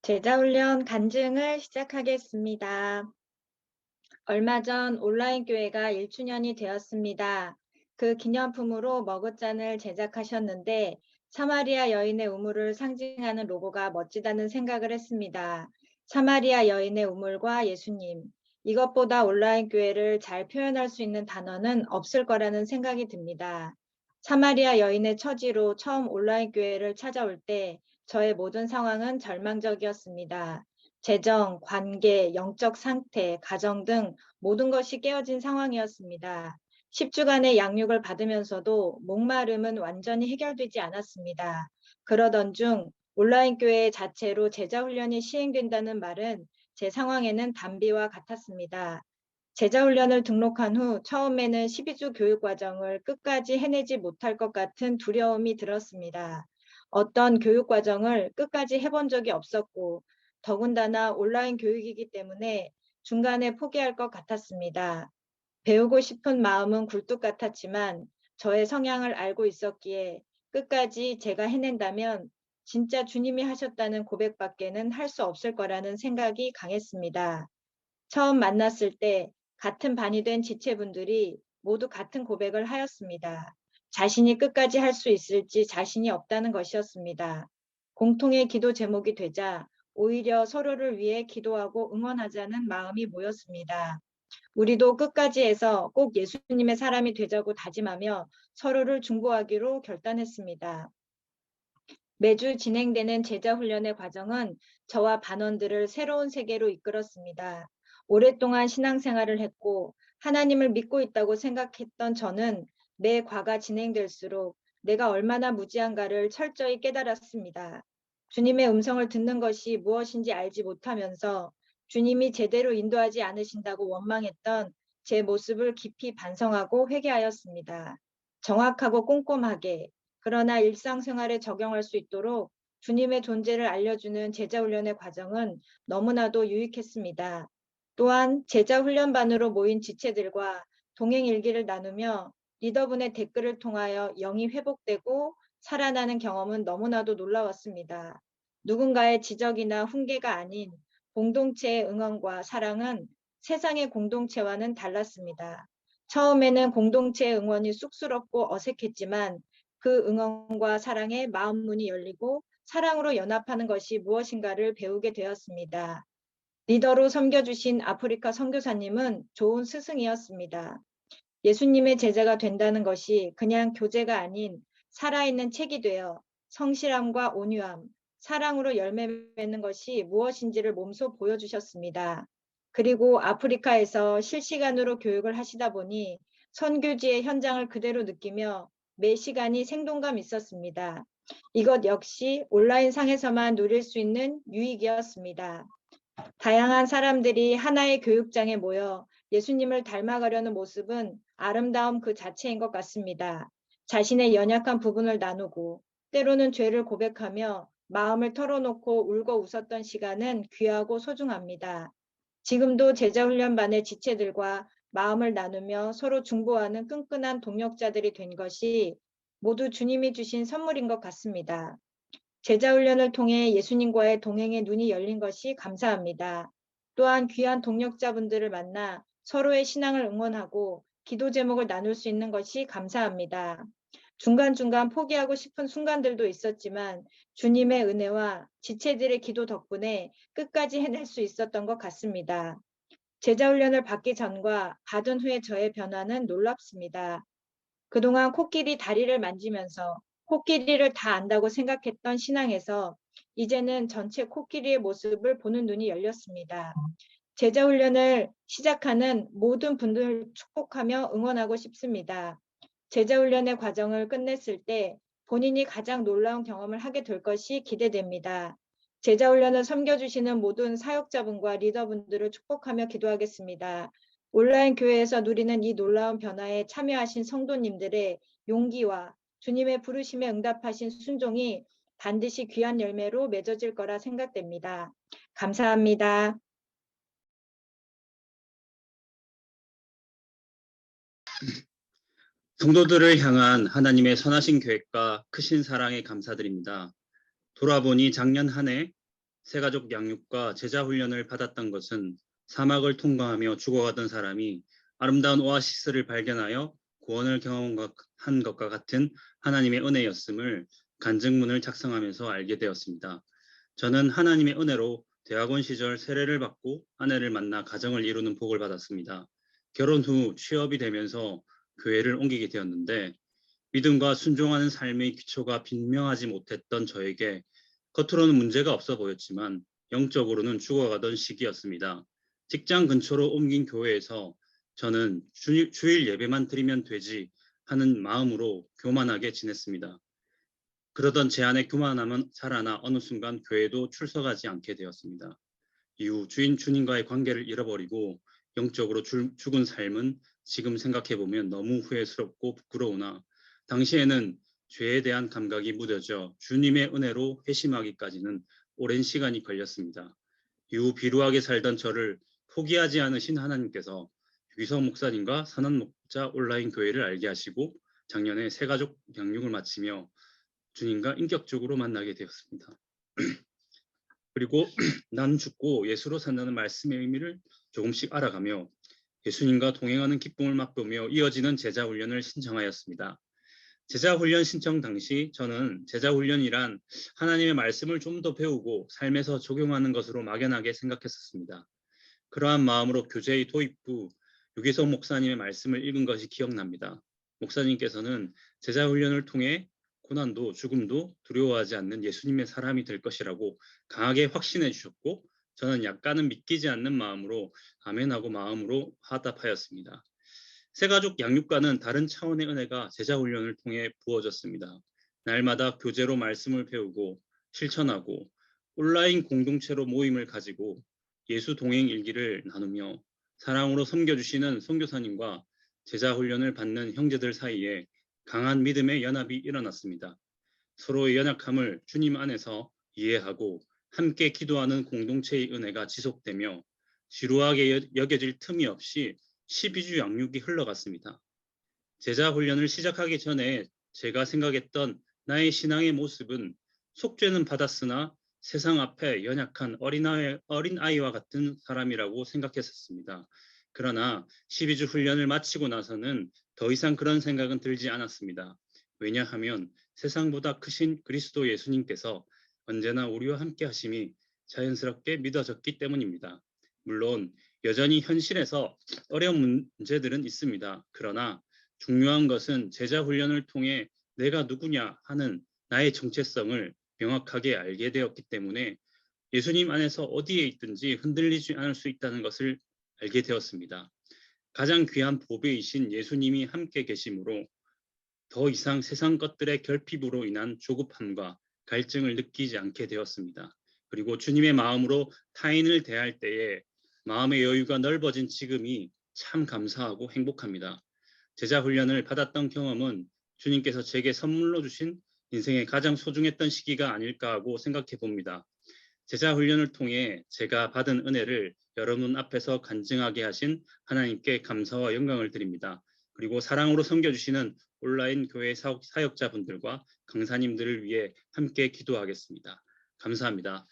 제자훈련 간증을 시작하겠습니다. 얼마 전 온라인 교회가 1주년이 되었습니다. 그 기념품으로 머그잔을 제작하셨는데 사마리아 여인의 우물을 상징하는 로고가 멋지다는 생각을 했습니다. 사마리아 여인의 우물과 예수님. 이것보다 온라인 교회를 잘 표현할 수 있는 단어는 없을 거라는 생각이 듭니다. 사마리아 여인의 처지로 처음 온라인 교회를 찾아올 때 저의 모든 상황은 절망적이었습니다. 재정, 관계, 영적 상태, 가정 등 모든 것이 깨어진 상황이었습니다. 10주간의 양육을 받으면서도 목마름은 완전히 해결되지 않았습니다. 그러던 중 온라인 교회 자체로 제자훈련이 시행된다는 말은 제 상황에는 단비와 같았습니다. 제자훈련을 등록한 후 처음에는 12주 교육 과정을 끝까지 해내지 못할 것 같은 두려움이 들었습니다. 어떤 교육 과정을 끝까지 해본 적이 없었고 더군다나 온라인 교육이기 때문에 중간에 포기할 것 같았습니다. 배우고 싶은 마음은 굴뚝 같았지만 저의 성향을 알고 있었기에 끝까지 제가 해낸다면 진짜 주님이 하셨다는 고백밖에는 할 수 없을 거라는 생각이 강했습니다. 처음 만났을 때 같은 반이 된 지체분들이 모두 같은 고백을 하였습니다. 자신이 끝까지 할 수 있을지 자신이 없다는 것이었습니다. 공통의 기도 제목이 되자 오히려 서로를 위해 기도하고 응원하자는 마음이 모였습니다. 우리도 끝까지 해서 꼭 예수님의 사람이 되자고 다짐하며 서로를 중보하기로 결단했습니다. 매주 진행되는 제자훈련의 과정은 저와 반원들을 새로운 세계로 이끌었습니다. 오랫동안 신앙생활을 했고 하나님을 믿고 있다고 생각했던 저는 매 과가 진행될수록 내가 얼마나 무지한가를 철저히 깨달았습니다. 주님의 음성을 듣는 것이 무엇인지 알지 못하면서 주님이 제대로 인도하지 않으신다고 원망했던 제 모습을 깊이 반성하고 회개하였습니다. 정확하고 꼼꼼하게 그러나 일상생활에 적용할 수 있도록 주님의 존재를 알려주는 제자훈련의 과정은 너무나도 유익했습니다. 또한 제자훈련반으로 모인 지체들과 동행일기를 나누며 리더분의 댓글을 통하여 영이 회복되고 살아나는 경험은 너무나도 놀라웠습니다. 누군가의 지적이나 훈계가 아닌 공동체의 응원과 사랑은 세상의 공동체와는 달랐습니다. 처음에는 공동체의 응원이 쑥스럽고 어색했지만 그 응원과 사랑에 마음 문이 열리고 사랑으로 연합하는 것이 무엇인가를 배우게 되었습니다. 리더로 섬겨주신 아프리카 선교사님은 좋은 스승이었습니다. 예수님의 제자가 된다는 것이 그냥 교제가 아닌 살아있는 책이 되어 성실함과 온유함, 사랑으로 열매 맺는 것이 무엇인지를 몸소 보여주셨습니다. 그리고 아프리카에서 실시간으로 교육을 하시다 보니 선교지의 현장을 그대로 느끼며 매 시간이 생동감 있었습니다. 이것 역시 온라인 상에서만 누릴 수 있는 유익이었습니다. 다양한 사람들이 하나의 교육장에 모여 예수님을 닮아가려는 모습은 아름다움 그 자체인 것 같습니다. 자신의 연약한 부분을 나누고 때로는 죄를 고백하며 마음을 털어놓고 울고 웃었던 시간은 귀하고 소중합니다. 지금도 제자훈련반의 지체들과 마음을 나누며 서로 중보하는 끈끈한 동역자들이 된 것이 모두 주님이 주신 선물인 것 같습니다. 제자훈련을 통해 예수님과의 동행의 눈이 열린 것이 감사합니다. 또한 귀한 동역자분들을 만나 서로의 신앙을 응원하고 기도 제목을 나눌 수 있는 것이 감사합니다. 중간중간 포기하고 싶은 순간들도 있었지만 주님의 은혜와 지체들의 기도 덕분에 끝까지 해낼 수 있었던 것 같습니다. 제자훈련을 받기 전과 받은 후의 저의 변화는 놀랍습니다. 그동안 코끼리 다리를 만지면서 코끼리를 다 안다고 생각했던 신앙에서 이제는 전체 코끼리의 모습을 보는 눈이 열렸습니다. 제자훈련을 시작하는 모든 분들을 축복하며 응원하고 싶습니다. 제자훈련의 과정을 끝냈을 때 본인이 가장 놀라운 경험을 하게 될 것이 기대됩니다. 제자훈련을 섬겨주시는 모든 사역자분과 리더분들을 축복하며 기도하겠습니다. 온라인 교회에서 누리는 이 놀라운 변화에 참여하신 성도님들의 용기와 주님의 부르심에 응답하신 순종이 반드시 귀한 열매로 맺어질 거라 생각됩니다. 감사합니다. 성도들을 향한 하나님의 선하신 계획과 크신 사랑에 감사드립니다. 돌아보니 작년 한 해 새가족 양육과 제자 훈련을 받았던 것은 사막을 통과하며 죽어가던 사람이 아름다운 오아시스를 발견하여 구원을 경험한 것과 같은 하나님의 은혜였음을 간증문을 작성하면서 알게 되었습니다. 저는 하나님의 은혜로 대학원 시절 세례를 받고 아내를 만나 가정을 이루는 복을 받았습니다. 결혼 후 취업이 되면서 교회를 옮기게 되었는데 믿음과 순종하는 삶의 기초가 분명하지 못했던 저에게 겉으로는 문제가 없어 보였지만 영적으로는 죽어가던 시기였습니다. 직장 근처로 옮긴 교회에서 저는 주일 예배만 드리면 되지 하는 마음으로 교만하게 지냈습니다. 그러던 제 안에 교만함은 자라나 어느 순간 교회도 출석하지 않게 되었습니다. 이후 주님과의 관계를 잃어버리고 영적으로 죽은 삶은 지금 생각해보면 너무 후회스럽고 부끄러우나 당시에는 죄에 대한 감각이 무뎌져 주님의 은혜로 회심하기까지는 오랜 시간이 걸렸습니다. 이후 비루하게 살던 저를 포기하지 않으신 하나님께서 유기성 목사님과 선한목자 온라인 교회를 알게 하시고 작년에 새가족 양육을 마치며 주님과 인격적으로 만나게 되었습니다. 그리고 난 죽고 예수로 산다는 말씀의 의미를 조금씩 알아가며 예수님과 동행하는 기쁨을 맛보며 이어지는 제자훈련을 신청하였습니다. 제자훈련 신청 당시 저는 제자훈련이란 하나님의 말씀을 좀 더 배우고 삶에서 적용하는 것으로 막연하게 생각했었습니다. 그러한 마음으로 교제의 도입부 유기성 목사님의 말씀을 읽은 것이 기억납니다. 목사님께서는 제자훈련을 통해 고난도 죽음도 두려워하지 않는 예수님의 사람이 될 것이라고 강하게 확신해 주셨고 저는 약간은 믿기지 않는 마음으로 아멘하고 마음으로 화답하였습니다. 새가족 양육과는 다른 차원의 은혜가 제자훈련을 통해 부어졌습니다. 날마다 교제로 말씀을 배우고 실천하고 온라인 공동체로 모임을 가지고 예수 동행 일기를 나누며 사랑으로 섬겨주시는 선교사님과 제자훈련을 받는 형제들 사이에 강한 믿음의 연합이 일어났습니다. 서로의 연약함을 주님 안에서 이해하고 함께 기도하는 공동체의 은혜가 지속되며 지루하게 여겨질 틈이 없이 12주 양육이 흘러갔습니다. 제자 훈련을 시작하기 전에 제가 생각했던 나의 신앙의 모습은 속죄는 받았으나 세상 앞에 연약한 어린아이와 같은 사람이라고 생각했었습니다. 그러나 12주 훈련을 마치고 나서는 더 이상 그런 생각은 들지 않았습니다. 왜냐하면 세상보다 크신 그리스도 예수님께서 언제나 우리와 함께 하심이 자연스럽게 믿어졌기 때문입니다. 물론 여전히 현실에서 어려운 문제들은 있습니다. 그러나 중요한 것은 제자 훈련을 통해 내가 누구냐 하는 나의 정체성을 명확하게 알게 되었기 때문에 예수님 안에서 어디에 있든지 흔들리지 않을 수 있다는 것을 알게 되었습니다. 가장 귀한 보배이신 예수님이 함께 계심으로 더 이상 세상 것들의 결핍으로 인한 조급함과 갈증을 느끼지 않게 되었습니다. 그리고 주님의 마음으로 타인을 대할 때에 마음의 여유가 넓어진 지금이 참 감사하고 행복합니다. 제자 훈련을 받았던 경험은 주님께서 제게 선물로 주신 인생의 가장 소중했던 시기가 아닐까 하고 생각해 봅니다. 제자 훈련을 통해 제가 받은 은혜를 여러분 앞에서 간증하게 하신 하나님께 감사와 영광을 드립니다. 그리고 사랑으로 섬겨주시는 온라인 교회 사역자분들과 강사님들을 위해 함께 기도하겠습니다. 감사합니다.